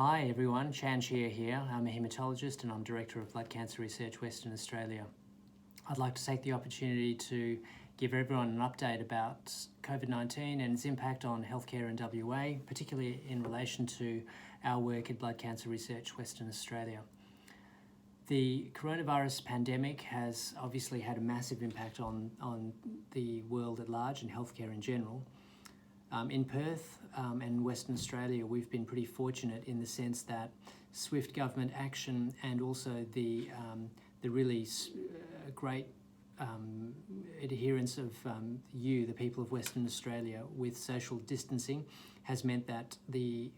Hi everyone, Chan Cheah here. I'm a haematologist and I'm Director of Blood Cancer Research Western Australia. I'd like to take the opportunity to give everyone an update about COVID-19 and its impact on healthcare in WA, particularly in relation to our work at Blood Cancer Research Western Australia. The coronavirus pandemic has obviously had a massive impact on the world at large and healthcare in general. In Perth and Western Australia, we've been pretty fortunate in the sense that swift government action and also the really great adherence of the people of Western Australia with social distancing has meant that the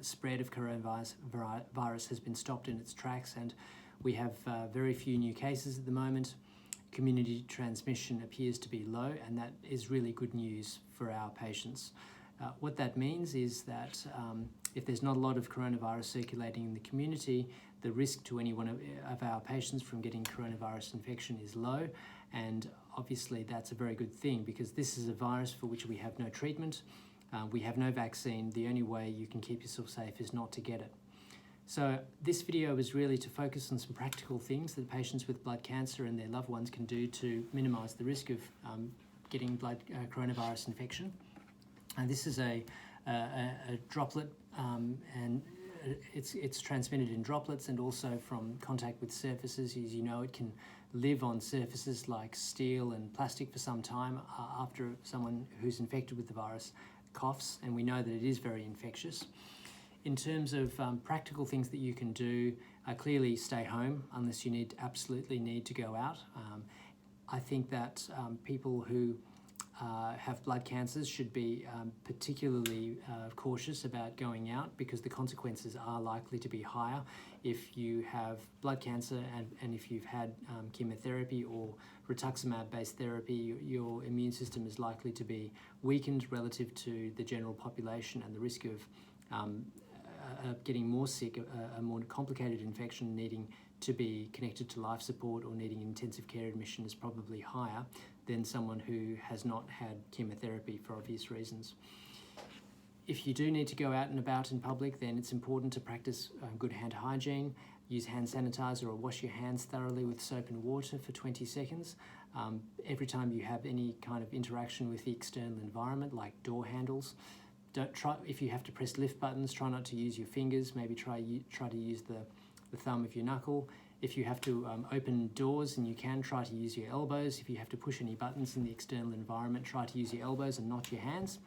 spread of coronavirus has been stopped in its tracks, and we have very few new cases at the moment. Community transmission appears to be low, and that is really good news for our patients. What that means is that if there's not a lot of coronavirus circulating in the community, the risk to any one of our patients from getting coronavirus infection is low, and obviously that's a very good thing because this is a virus for which we have no treatment, we have no vaccine. The only way you can keep yourself safe is not to get it. So this video is really to focus on some practical things that patients with blood cancer and their loved ones can do to minimise the risk of getting coronavirus infection. And this is a droplet, and it's transmitted in droplets and also from contact with surfaces. As you know, it can live on surfaces like steel and plastic for some time after someone who's infected with the virus coughs, and we know that it is very infectious. In terms of practical things that you can do, clearly stay home unless you absolutely need to go out. I think that people who have blood cancers should be particularly cautious about going out because the consequences are likely to be higher if you have blood cancer and if you've had chemotherapy or rituximab-based therapy. Your immune system is likely to be weakened relative to the general population, and the risk of getting more sick, a more complicated infection needing to be connected to life support or needing intensive care admission is probably higher than someone who has not had chemotherapy for obvious reasons. If you do need to go out and about in public, then it's important to practice good hand hygiene, use hand sanitizer or wash your hands thoroughly with soap and water for 20 seconds. Every time you have any kind of interaction with the external environment, like door handles, if you have to press lift buttons, try not to use your fingers, maybe try to use the thumb of your knuckle. If you have to open doors and you can, try to use your elbows. If you have to push any buttons in the external environment, try to use your elbows and not your hands.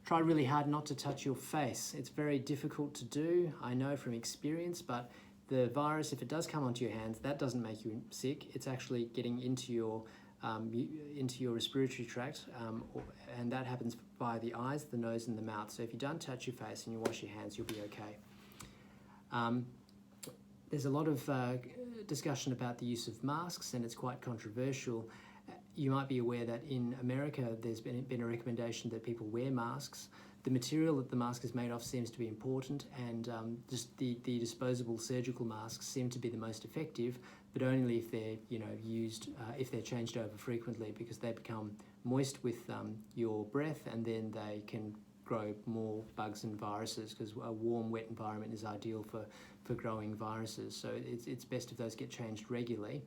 Try really hard not to touch your face. It's very difficult to do, I know from experience, but the virus, if it does come onto your hands, that doesn't make you sick. It's actually getting into your respiratory tract, and that happens via the eyes, the nose and the mouth. So if you don't touch your face and you wash your hands, you'll be okay. There's a lot of discussion about the use of masks, and it's quite controversial. You might be aware that in America there's been a recommendation that people wear masks. The material that the mask is made of seems to be important, and just the disposable surgical masks seem to be the most effective, but only if they're used, if they're changed over frequently, because they become moist with your breath, and then they can grow more bugs and viruses, because a warm, wet environment is ideal for growing viruses. So it's best if those get changed regularly.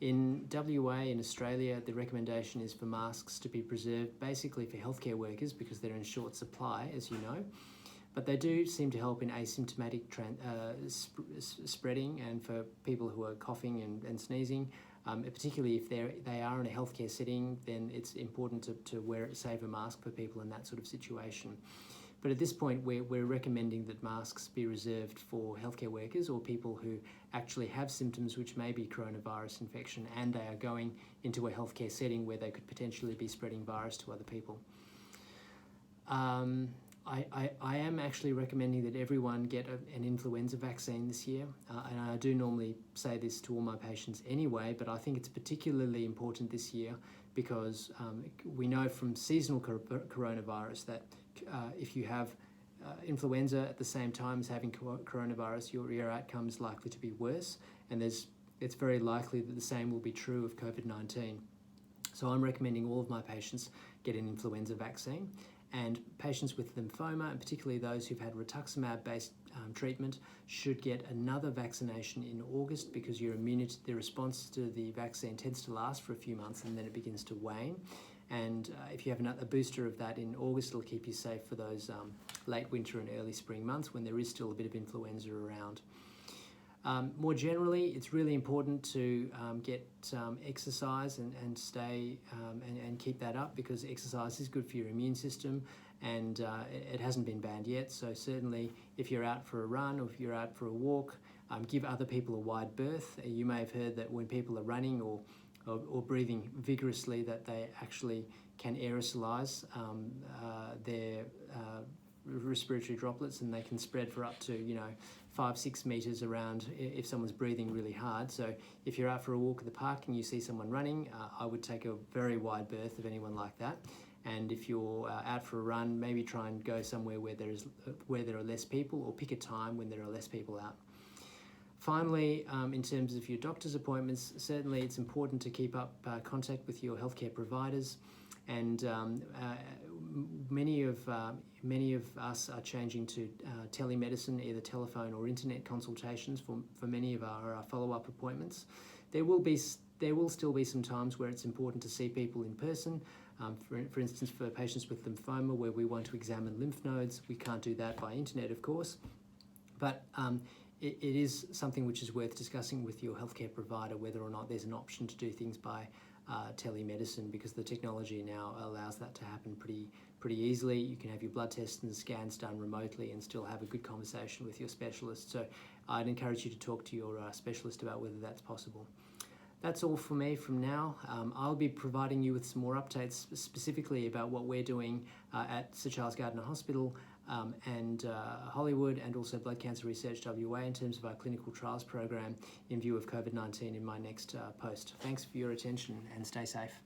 In WA, in Australia, the recommendation is for masks to be preserved basically for healthcare workers because they're in short supply, as you know. But they do seem to help in asymptomatic spreading and for people who are coughing and sneezing. Particularly if they are in a healthcare setting, then it's important to save a mask for people in that sort of situation. But at this point, we're recommending that masks be reserved for healthcare workers or people who actually have symptoms which may be coronavirus infection, and they are going into a healthcare setting where they could potentially be spreading virus to other people. I am actually recommending that everyone get an influenza vaccine this year, and I do normally say this to all my patients anyway, but I think it's particularly important this year because we know from seasonal coronavirus that if you have influenza at the same time as having coronavirus, your outcome is likely to be worse, and it's very likely that the same will be true of COVID-19. So I'm recommending all of my patients get an influenza vaccine. And patients with lymphoma, and particularly those who've had rituximab-based treatment, should get another vaccination in August, because your immunity, the response to the vaccine tends to last for a few months and then it begins to wane. And if you have a booster of that in August, it'll keep you safe for those late winter and early spring months when there is still a bit of influenza around. More generally, it's really important to get exercise and stay and keep that up, because exercise is good for your immune system, and it hasn't been banned yet. So certainly if you're out for a run or if you're out for a walk, give other people a wide berth. You may have heard that when people are running or breathing vigorously, that they actually can aerosolize their respiratory droplets, and they can spread for up to 5-6 meters around if someone's breathing really hard. So if you're out for a walk at the park and you see someone running, I would take a very wide berth of anyone like that. And if you're out for a run, maybe try and go somewhere where there are less people, or pick a time when there are less people out. Finally, in terms of your doctor's appointments, certainly it's important to keep up contact with your healthcare providers, and many of us are changing to telemedicine, either telephone or internet consultations for many of our follow-up appointments. There will still be some times where it's important to see people in person. For instance, for patients with lymphoma, where we want to examine lymph nodes, we can't do that by internet, of course, but it is something which is worth discussing with your healthcare provider, whether or not there's an option to do things by telemedicine, because the technology now allows that to happen pretty easily. You can have your blood tests and scans done remotely and still have a good conversation with your specialist. So I'd encourage you to talk to your specialist about whether that's possible. That's all for me from now. I'll be providing you with some more updates specifically about what we're doing at Sir Charles Gairdner Hospital and Hollywood, and also Blood Cancer Research WA, in terms of our clinical trials program in view of COVID-19 in my next post. Thanks for your attention, and stay safe.